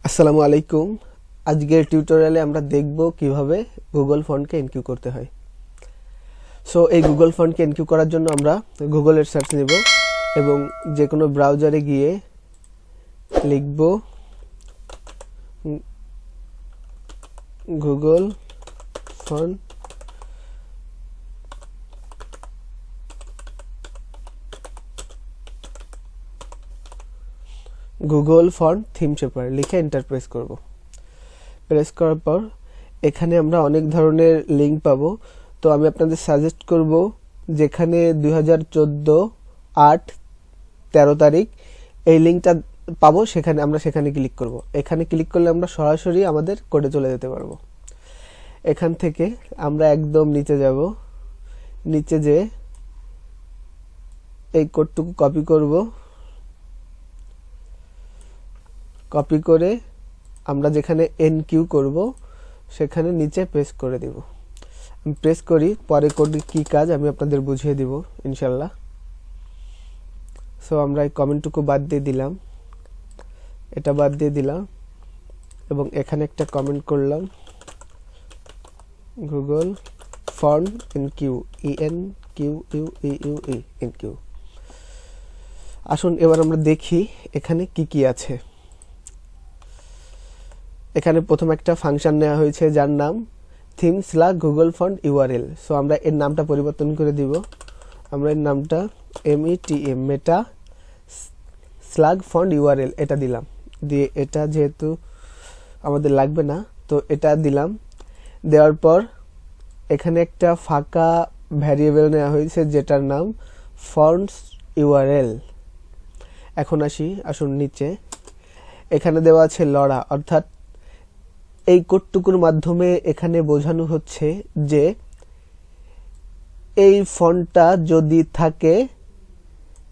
আসসালামু আলাইকুম। আজকের টিউটোরিয়ালে আমরা দেখব কিভাবে গুগল ফন্টকে এনকিউ করতে হয়। সো এই গুগল ফন্টকে এনকিউ করার জন্য আমরা গুগলের সার্চ নেব এবং যে কোনো ব্রাউজারে গিয়ে লিখব Google font Google font theme shaper লিখে এন্টার প্রেস করব। প্রেস করার পর এখানে আমরা অনেক ধরনের লিঙ্ক পাবো। তো আমি আপনাদের সাজেস্ট করব যেখানে 2014-8-13 তারিখ এই লিঙ্কটা পাবো সেখানে ক্লিক করব। এখানে ক্লিক করলে আমরা সরাসরি আমাদের কোডে চলে যেতে পারবো। এখান থেকে আমরা একদম নিচে যাব, নিচে যে এই কোডটুকু কপি করব, কপি করে আমরা যেখানে এনকিউ করব সেখানে নিচে পেস্ট করে দিব। আমি প্রেস করি, পরে কোডে কি কাজ আমি আপনাদের বুঝিয়ে দিব ইনশাল্লাহ। সো আমরা এই কমেন্টটুকু বাদ দিয়ে দিলাম, এটা বাদ দিয়ে দিলাম এবং এখানে একটা কমেন্ট করলাম গুগল ফন্ট এনকিউ এনকিউ। আসুন এবার আমরা দেখি এখানে কি কি আছে। এখানে প্রথম একটা ফাংশন নেওয়া হয়েছে যার নাম theme/google font url। সো আমরা এর নামটা পরিবর্তন করে দিব। আমরা এর নামটা meta/font url এটা দিলাম। দিয়ে এটা যেহেতু আমাদের লাগবে না তো এটা দিলাম। দেওয়ার পর এখানে একটা ফাঁকা ভ্যারিয়েবল নেওয়া হয়েছে যেটার নাম fonts url। এখন আসুন নিচে এখানে দেওয়া আছে লড়া, অর্থাৎ এই কোডটুকুর মাধ্যমে এখানে বোঝানো হচ্ছে যে এই ফন্টটা যদি থাকে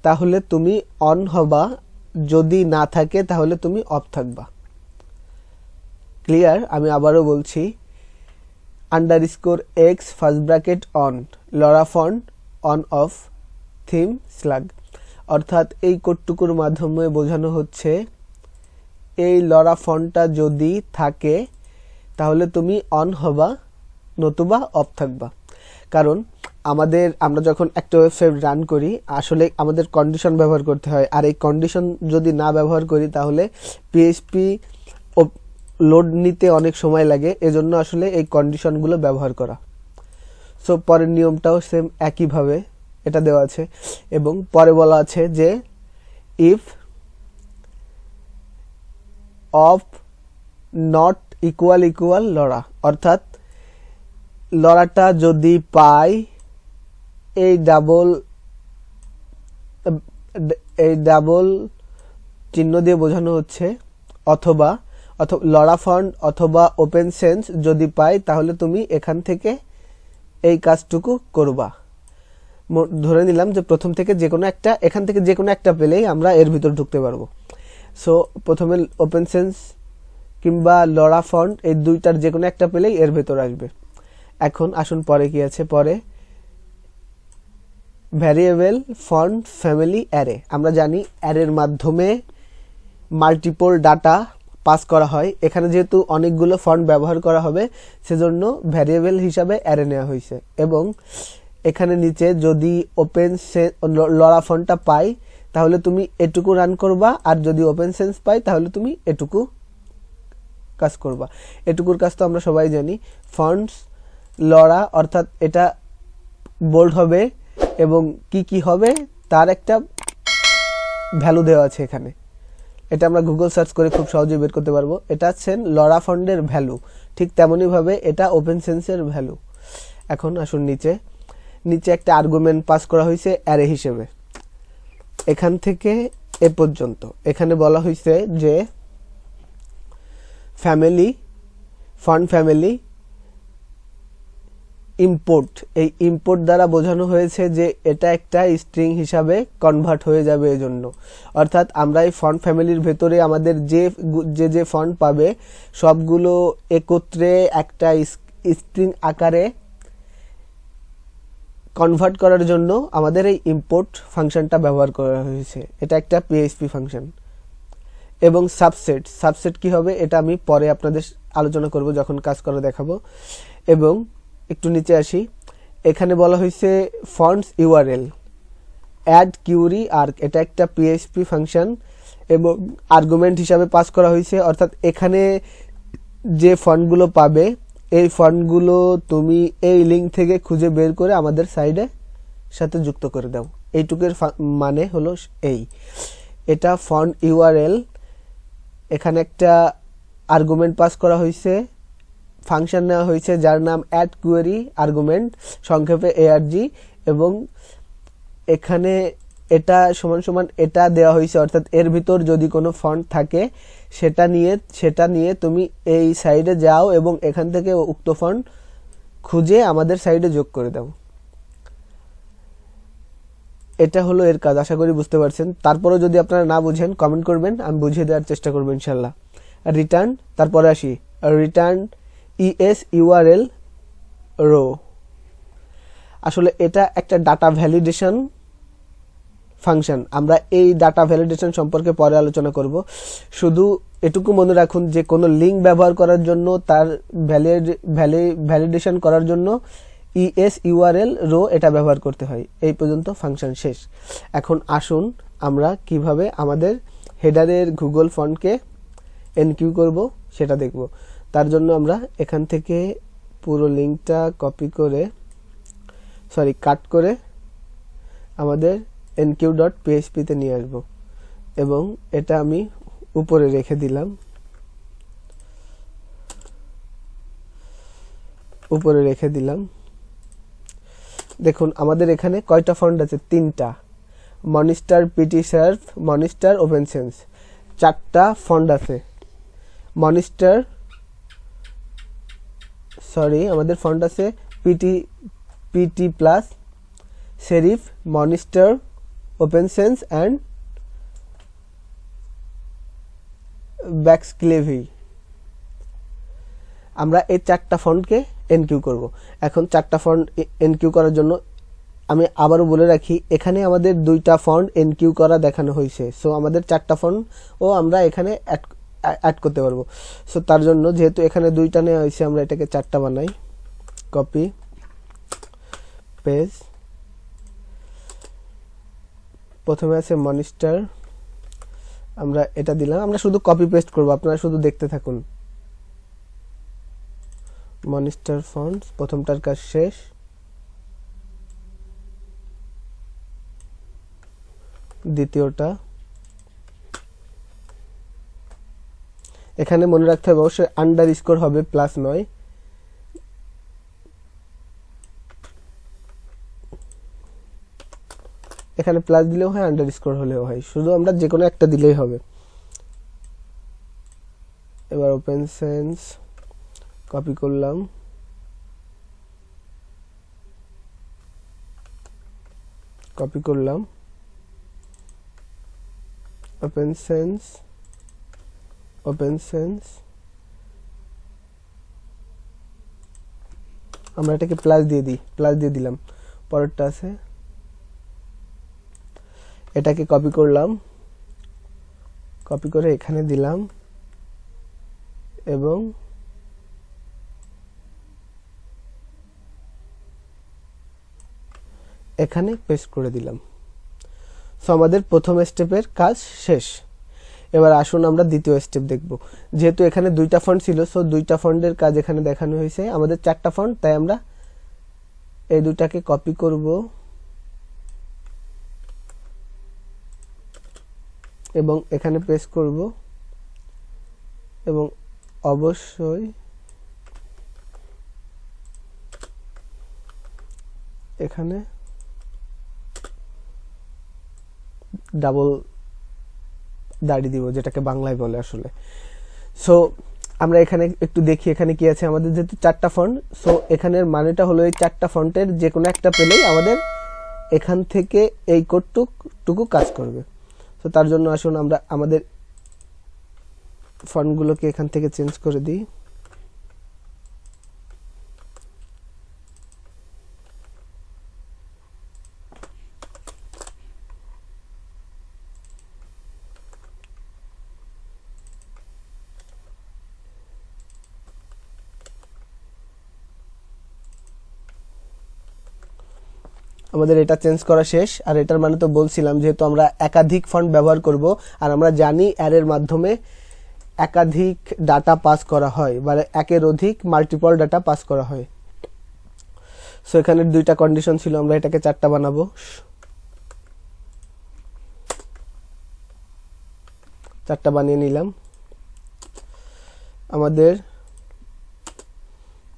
তাহলে তুমি অন হবা, যদি না থাকে তাহলে তুমি অফ থাকবা। ক্লিয়ার? আমি আবারও বলছি, _x first bracket on Laura font on of theme slug. অর্থাৎ এই কোডটুকুর মাধ্যমে বোঝানো হচ্ছে এই লরা ফন্টটা যদি থাকে তাহলে তুমি অন হবা, নতুবা অফ থাকবা। কারণ আমরা যখন একটা ওয়েবসাইট রান করি আসলে আমাদের কন্ডিশন ব্যবহার করতে হয়, আর এই কন্ডিশন যদি না ব্যবহার করি তাহলে পিএইচপি লোড নিতে অনেক সময় লাগে। এজন্য আসলে এই কন্ডিশনগুলো ব্যবহার করা। সো পরের নিয়মটাও সেম একইভাবে এটা দেওয়া আছে এবং পরে বলা আছে যে ইফ অফ নট ইকুয়াল লড়া, অর্থাৎ লড়াটা যদি পাই এই ডাবল চিহ্ন দিয়ে বোঝানো হচ্ছে অথবা লড়া ফন্ট অথবা ওপেন সেন্স যদি পাই তাহলে তুমি এখান থেকে এই কাজটুকু করবা। ধরে নিলাম যে প্রথম থেকে এখান থেকে যে কোনো একটা পেলেই আমরা এর ভিতর ঢুকতে পারবো। সো প্রথমে ওপেন সেন্স কিংবা লড়া ফন্ট এই দুইটার যে কোনো একটা পেলেই এর ভেতর আসবে। এখন আসুন পরে কি আছে। পরে ভ্যারিয়েবল ফন্ট ফ্যামিলি অ্যারে। আমরা জানি অ্যারের মাধ্যমে মাল্টিপল ডাটা পাস করা হয়। এখানে যেহেতু অনেকগুলো ফন্ট ব্যবহার করা হবে সেজন্য ভ্যারিয়েবল হিসাবে অ্যারে নেওয়া হয়েছে এবং এখানে নিচে যদি লড়া ফন্টটা পাই তাহলে তুমি এটুকু রান করবা, আর যদি ওপেন সেন্স পাই তাহলে তুমি এটুকু কাজ করবা। এটুকুর কাজ তো আমরা সবাই জানি। ফন্টস লড়া অর্থাৎ এটা বোল্ড হবে এবং কি হবে তার একটা ভ্যালু দেওয়া আছে এখানে। এটা আমরা গুগল সার্চ করে খুব সহজেই বের করতে পারবো। এটা হচ্ছে লড়া ফন্টের ভ্যালু, ঠিক তেমনই ভাবে এটা ওপেন সেন্সের ভ্যালু। এখন আসুন নিচে একটা আর্গুমেন্ট পাস করা হয়েছে অ্যারে হিসেবে। এখান থেকে এ পর্যন্ত এখানে বলা হয়েছে যে ফন্ট ফ্যামিলি ইম্পোর্ট। এই ইম্পোর্ট দ্বারা বোঝানো হয়েছে যে এটা একটা স্ট্রিং হিসাবে কনভার্ট হয়ে যাবে এজন্য। অর্থাৎ আমরা এই ফন্ট ফ্যামিলির ভেতরে আমাদের যে ফন্ট পাবে সবগুলো একত্রে একটা স্ট্রিং আকারে কনভার্ট করার জন্য আমাদের এই ইম্পোর্ট ফাংশনটা ব্যবহার করা হয়েছে। এটা একটা পিএইচপি ফাংশন। এবং সাবসেট। সাবসেট কি হবে এটা আমি পরে আপনাদের আলোচনা করব যখন কাজ করা দেখাবো। এবং একটু নিচে আসি, এখানে বলা হয়েছে ফন্টস ইউআরএল অ্যাড কিউরি আর এটা একটা পিএইচপি ফাংশন এবং আর্গুমেন্ট হিসাবে পাস করা হয়েছে। অর্থাৎ এখানে যে ফন্টগুলো পাবে এই ফন্টগুলো তুমি এই লিঙ্ক থেকে খুঁজে বের করে আমাদের সাইডে সাথে যুক্ত করে দাও। এইটুকুর মানে হলো এই, এটা ফন্ট ইউআরএল। এখানে একটা আর্গুমেন্ট পাস করা হয়েছে, ফাংশন নেওয়া হয়েছে যার নাম অ্যাড কোয়েরি আর্গুমেন্ট, সংক্ষেপে এআরজি। এবং এখানে এটা সমান সমান এটা দেওয়া হয়েছে, অর্থাৎ এর ভিতর যদি কোনো ফন্ট থাকে সেটা নিয়ে তুমি এই সাইডে যাও এবং এখান থেকে উক্ত ফন্ট খুঁজে আমাদের সাইডে যোগ করে দাও। এটা হলো এর কাজ। আশা করি বুঝতে পারছেন। তারপরে যদি আপনারা না বুঝেন কমেন্ট করবেন, আমি বুঝিয়ে দেওয়ার চেষ্টা করবো ইনশাল্লাহ। রিটার্ন, তারপরে আসি রিটার্ন ইএস ইউআরএল রো। আসলে এটা একটা ডাটা ভ্যালিডেশন ফাংশন। আমরা এই ডাটা ভ্যালিডেশন সম্পর্কে পরে আলোচনা করব। শুধু এটুকু মনে রাখুন যে কোনো লিঙ্ক ব্যবহার করার জন্য তার ভ্যালিডেশন করার জন্য ইএস ইউআরএল রো এটা ব্যবহার করতে হয়। এই পর্যন্ত ফাংশন শেষ। এখন আসুন আমরা কিভাবে আমাদের হেডারের গুগল ফন্টকে এনকিউ করব সেটা দেখব। তার জন্য আমরা এখান থেকে পুরো লিঙ্কটা কাট করে আমাদের enqueue.php তে নিয়ে আসব এবং এটা আমি উপরে রেখে দিলাম। দেখুন আমাদের এখানে কয়টা ফন্ট আছে? 3টা, মনিস্টার, পিটি সার্ভ, মনিস্টার, ওপেন সেন্স। 4টা ফন্ট আছে। আমাদের ফন্ট আছে পিটি প্লাস, সেরিফ, মনিস্টার, ওপেন সেন্স অ্যান্ড ব্যাকস্ক্লেভি। আমরা এই 4টা ফন্টকে এনকিউ করব। এখন 4টা ফন্ট এনকিউ করার জন্য আমি আবারও বলে রাখি, এখানে আমাদের 2টা ফন্ট এনকিউ করা দেখানো হয়েছে। সো আমাদের 4টা ফন্ট ও আমরা এখানে অ্যাড করতে পারবো। সো তার জন্য যেহেতু এখানে 2টা নেওয়া হয়েছে, আমরা এটাকে 4টা বানাই। কপি পেজ, প্রথমে আছে মনিস্টার, আমরা এটা দিলাম। আমরা শুধু কপি পেস্ট করব, আপনারা শুধু দেখতে থাকুন। মনিস্টার ফন্টস, প্রথমটার কাজ শেষ। দ্বিতীয়টা, এখানে মনে রাখতে হবে অবশ্যই আন্ডারস্কোর হবে, প্লাস নয়। এখানে প্লাস দিলেও হয়, আন্ডারস্কোর হলেও হয়, শুধু আমরা যে কোনো একটা দিলেই হবে। এবার ওপেন সেন্স কপি করলাম, ওপেন সেন্স, আমরা এটাকে প্লাস দিয়ে দিলাম। পরেরটা আছে, এটাকে কপি করলাম, কপি করে এখানে দিলাম এবং এখানে পেস্ট করে দিলাম। সো আমাদের প্রথম স্টেপের কাজ শেষ। এবার আসুন আমরা দ্বিতীয় স্টেপ দেখব। যেহেতু এখানে 2টা ফন্ট ছিল, সো 2টা ফন্টের কাজ এখানে দেখানো হয়েছে। আমাদের 4টা ফন্ট, তাই আমরা এই 2টাকে কপি করব এবং এখানে পেস্ট করব এবং অবশ্যই এখানে ডাবল দাড়ি দিব, যেটাকে বাংলায় বলে আসলে। সো আমরা এখানে একটু দেখি এখানে কি আছে। আমাদের যেহেতু 4টা ফন্ট, সো এখানের মানেটা হলো এই 4টা ফন্টের যে কোনো একটা পেলেই আমাদের এখান থেকে এই কোডটুকু কাজ করবে। তো তার জন্য আসুন আমরা আমাদের ফন্টগুলোকে এখান থেকে চেঞ্জ করে দিই। আমাদের এটা চেঞ্জ করা শেষ। আর এটার মানে তো বলছিলাম যেহেতু আমরা একাধিক ফন্ট ব্যবহার করব, আর আমরা জানি অ্যারের মাধ্যমে একাধিক ডাটা পাস করা হয়, মানে একের অধিক মাল্টিপল ডাটা পাস করা হয়। সো এখানে দুইটা কন্ডিশন ছিল, আমরা এটাকে 4টা বানাবো। 4টা বানিয়ে নিলাম। আমাদের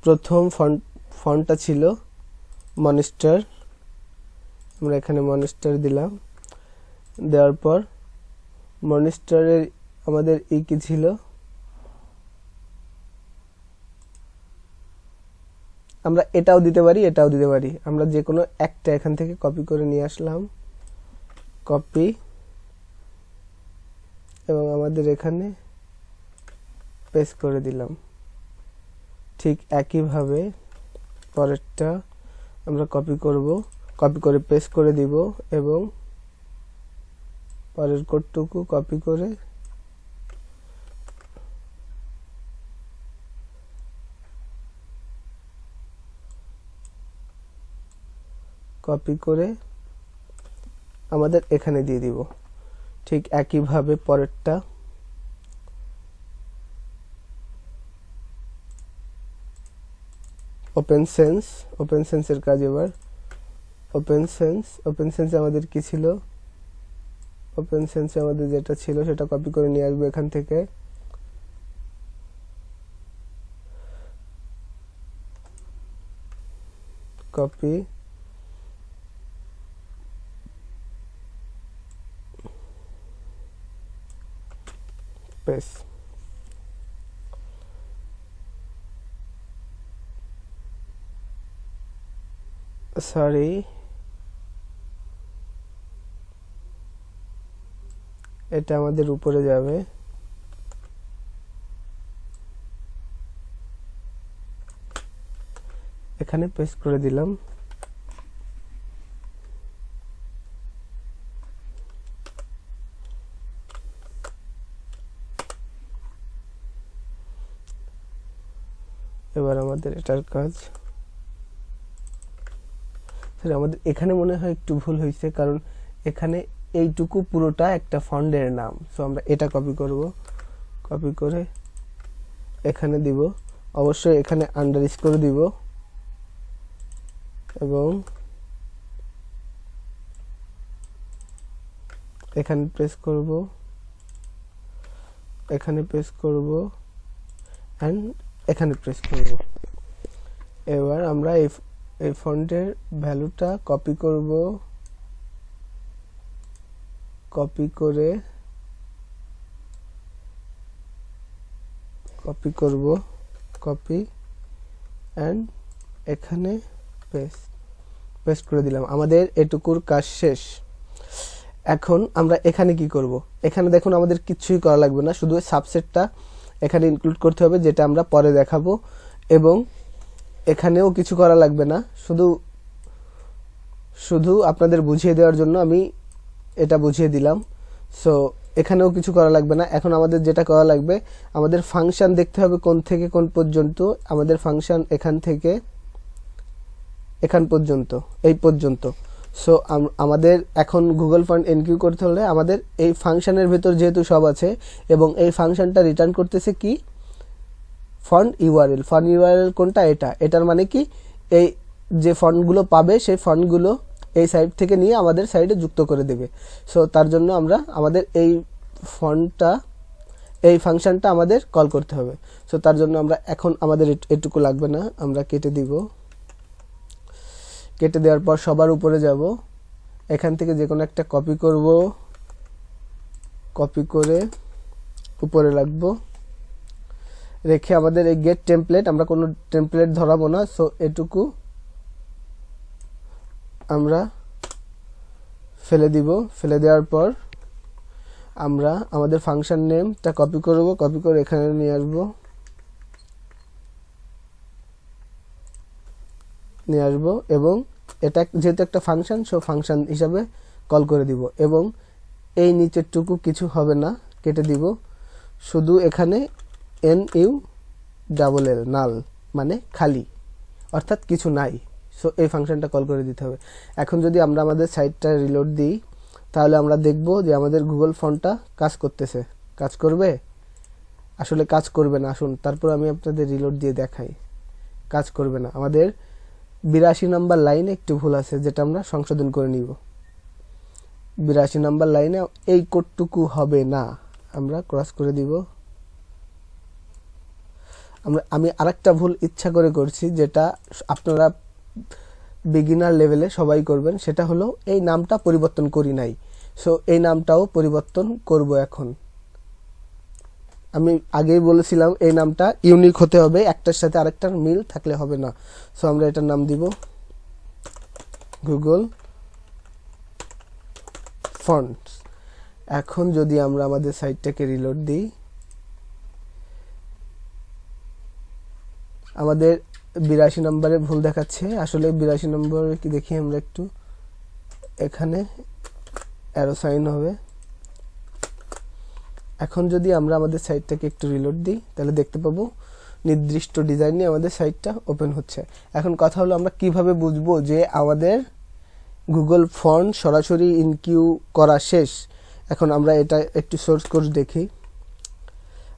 প্রথম ফন্টটা ছিল মনস্টার, আমরা এখানে মনস্টার দিলাম। দেওয়ার পর মনস্টারের আমাদের কি ছিল, আমরা এটাও দিতে পারি, এটাও দিতে পারি। আমরা যে কোনো একটা এখান থেকে কপি করে নিয়ে আসলাম, কপি, এবং আমাদের এখানে পেস্ট করে দিলাম। ঠিক একইভাবে পরেরটা আমরা কপি করব, কপি করে পেস্ট করে দিব, এবং পরের কোডটুকু কপি করে আমাদের এখানে দিয়ে দিব। ঠিক একইভাবে পরেরটা ওপেন সেন্সের কাজ। এবার ওপেন সেন্স আমাদের কি ছিল, ওপেন সেন্সে আমাদের যেটা ছিল সেটা কপি করে নিয়ে আসবো এখান থেকে। Copy, paste. সরি, এটা আমাদের উপরে যাবে। এখানে পেস্ট করে দিলাম। এবার আমাদের এটার কাজ। আমাদের এখানে মনে হয় একটু ভুল হয়েছে, কারণ এখানে এইটুকু পুরোটা একটা ফন্টের নাম। সো আমরা এটা কপি করব, কপি করে এখানে দিব। অবশ্যই এখানে আন্ডারস্কোর দিব, এবং এখানে প্রেস করব, এখানে প্রেস করব, এন্ড এখানে প্রেস করব। এবার আমরা এই ফন্টের ভ্যালুটা কপি করব, কপি করে কপি এন্ড এখানে পেস্ট করে দিলাম। আমাদের এটুকুর কাজ শেষ। এখন আমরা এখানে কি করব, এখানে দেখুন আমাদের কিছুই করা লাগবে না, শুধু সাবসেটটা এখানে ইনক্লুড করতে হবে, যেটা আমরা পরে দেখাবো। এবং এখানেও কিছু করা লাগবে না, শুধু আপনাদের বুঝিয়ে দেওয়ার জন্য আমি এটা বুঝিয়ে দিলাম। সো এখানেও কিছু করা লাগবে না। এখন আমাদের যেটা করা লাগবে, আমাদের ফাংশন দেখতে হবে কোন থেকে কোন পর্যন্ত। আমাদের ফাংশন এখান থেকে এখান পর্যন্ত, এই পর্যন্ত। সো আমাদের এখন গুগল ফন্ট এনকিউ করতে হলে আমাদের এই ফাংশনের ভেতর যেহেতু সব আছে, এবং এই ফাংশনটা রিটার্ন করতেছে কি, ফন্ট ইউআরএল। ফন্ট ইউআরএল কোনটা, এটার মানে কি, এই যে ফন্টগুলো পাবে সেই ফন্টগুলো এই সাইড থেকে নিয়ে আমাদের সাইডে যুক্ত করে দেবে। সো তার জন্য আমাদের এই ফন্টটা, এই ফাংশনটা আমাদের কল করতে হবে। সো তার জন্য আমরা এখন আমাদের এটুকু লাগবে না, আমরা কেটে দিব। কেটে দেওয়ার পর সবার উপরে যাব, এখান থেকে যে কোনো একটা কপি করব, কপি করে উপরে রাখবো, রেখে আমাদের এই গেট টেমপ্লেট, আমরা কোনো টেমপ্লেট ধরাবো না। সো এটুকু আমরা ফেলে দিব। ফেলে দেওয়ার পর আমরা আমাদের ফাংশন নেমটা কপি করব, কপি করে এখানে নিয়ে আসবো, এবং এটা যেহেতু একটা ফাংশন, সো ফাংশন হিসাবে কল করে দিব। এবং এই নিচেরটুকু কিছু হবে না, কেটে দিব। শুধু এখানে NULL নাল মানে খালি, অর্থাৎ কিছু নাই। সো এই ফাংশনটা কল করে দিতে হবে। এখন যদি আমরা আমাদের সাইটটা রিলোড দিই তাহলে আমরা দেখব যে আমাদের গুগল ফন্টটা কাজ করতেছে। কাজ করবে? আসলে কাজ করবে না। আসুন তারপর আমি আপনাদের রিলোড দিয়ে দেখাই। কাজ করবে না। আমাদের 82 নাম্বার লাইনে একটু ভুল আছে, যেটা আমরা সংশোধন করে নিব। 82 নাম্বার লাইনে এই কোডটুকু হবে না, আমরা ক্রস করে দিব। আমি আরেকটা ভুল ইচ্ছা করে করছি, যেটা আপনারা বিগিনার লেভেলে সবাই করবেন। সেটা হলো এই নামটা পরিবর্তন করি নাই, সো এই নামটাও পরিবর্তন করব এখন। আমি আগেই বলেছিলাম এই নামটা ইউনিক হতে হবে, একটার সাথে আরেকটার মিল থাকলে হবে না। সো আমরা এটার নাম দিব গুগল ফন্টস। এখন যদি আমরা আমাদের সাইটটাকে রিলোড দিই, আমাদের 82 নম্বরে ভুল দেখাচ্ছে। আসলে 82 নম্বরে কি দেখি আমরা একটু, এখানে অ্যারো সাইন হবে। এখন যদি আমরা আমাদের সাইটটাকে একটু রিলোড দিই তাহলে দেখতে পাবো নির্দিষ্ট ডিজাইন নিয়ে আমাদের সাইটটা ওপেন হচ্ছে। এখন কথা হলো আমরা কিভাবে বুঝবো যে আমাদের গুগল ফন্ট সরাসরি ইনকিউ করা শেষ। এখন আমরা এটা একটু সোর্স কোড দেখি।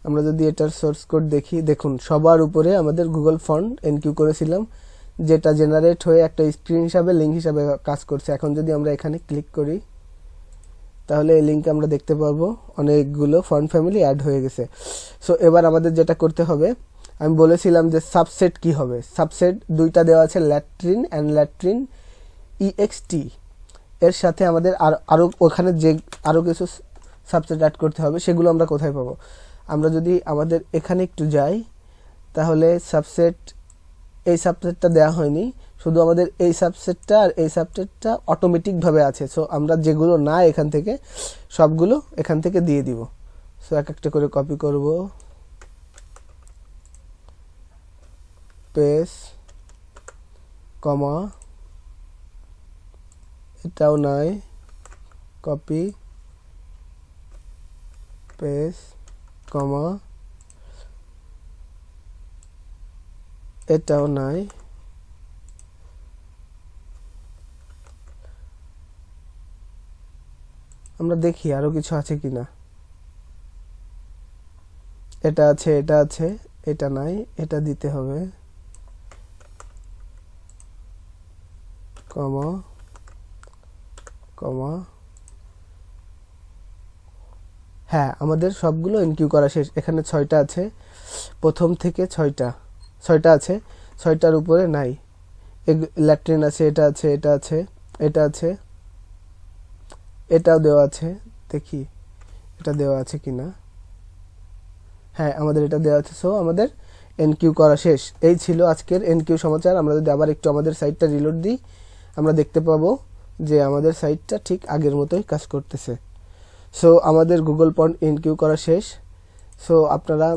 আমরা যদি এটার সোর্স কোড দেখি, দেখুন সবার উপরে আমাদের গুগল ফন্ট এনকিউ করেছিলাম, যেটা জেনারেট হয়ে একটা স্ক্রিন হিসাবে লিঙ্ক হিসাবে কাজ করছে। এখন যদি আমরা এখানে ক্লিক করি তাহলে এই লিঙ্কে আমরা দেখতে পাবো অনেকগুলো ফন্ট ফ্যামিলি অ্যাড হয়ে গেছে। সো এবার আমাদের যেটা করতে হবে, আমি বলেছিলাম যে সাবসেট কি হবে। সাবসেট দুইটা দেওয়া আছে, ল্যাট্রিন অ্যান্ড ল্যাট্রিন ইএক্সটি। এর সাথে আমাদের আরও ওখানে যে আরও কিছু সাবসেট অ্যাড করতে হবে, সেগুলো আমরা কোথায় পাবো? আমরা যদি আমাদের এখানে একটু যাই তাহলে সাবসেট, এই সাবসেটটা দেওয়া হয়নি, শুধু আমাদের এই সাবসেটটা আর এই সাবসেটটা অটোমেটিকভাবে আছে। সো আমরা যেগুলো না এখান থেকে, সবগুলো এখান থেকে দিয়ে দিব। সো এক একটা করে কপি করব, পেস্ট, কমা, এটাও নাই, কপি, পেস্ট, কমা, এটাও নাই, আমরা দেখি আরো কিছু আছে কিনা। এটা আছে, এটা আছে, এটা নাই, এটা দিতে হবে, কমা, কমা। হ্যাঁ, আমাদের সবগুলো এনকিউ করা শেষ। এখানে 6টা আছে, প্রথম থেকে 6টা আছে, 6টার উপরে নাই। ল্যাট্রিন আছে, এটা আছে, এটা আছে, এটা আছে, এটাও দেওয়া আছে। দেখি এটা দেওয়া আছে কিনা। হ্যাঁ, আমাদের এটা দেওয়া আছে। সো আমাদের এনকিউ করা শেষ। এই ছিল আজকের এনকিউ সমাচার। আমরা যদি আবার একটু আমাদের সাইটটা রিলোড দিই, আমরা দেখতে পাবো যে আমাদের সাইটটা ঠিক আগের মতোই কাজ করতেছে। সো আমাদের গুগল ফন্ট এনকিউ করা শেষ। সো আপনারা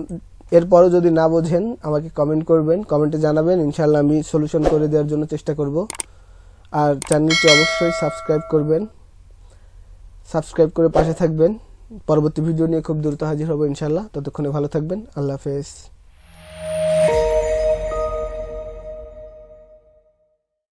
এরপরও যদি না বোঝেন আমাকে কমেন্ট করবেন, কমেন্টে জানাবেন, ইনশাল্লাহ আমি সলিউশন করে দেওয়ার জন্য চেষ্টা করব। আর চ্যানেলটি অবশ্যই সাবস্ক্রাইব করবেন, সাবস্ক্রাইব করে পাশে থাকবেন। পরবর্তী ভিডিও নিয়ে খুব দ্রুত হাজির হব ইনশাল্লাহ। ততক্ষণে ভালো থাকবেন। আল্লাহ হাফেজ।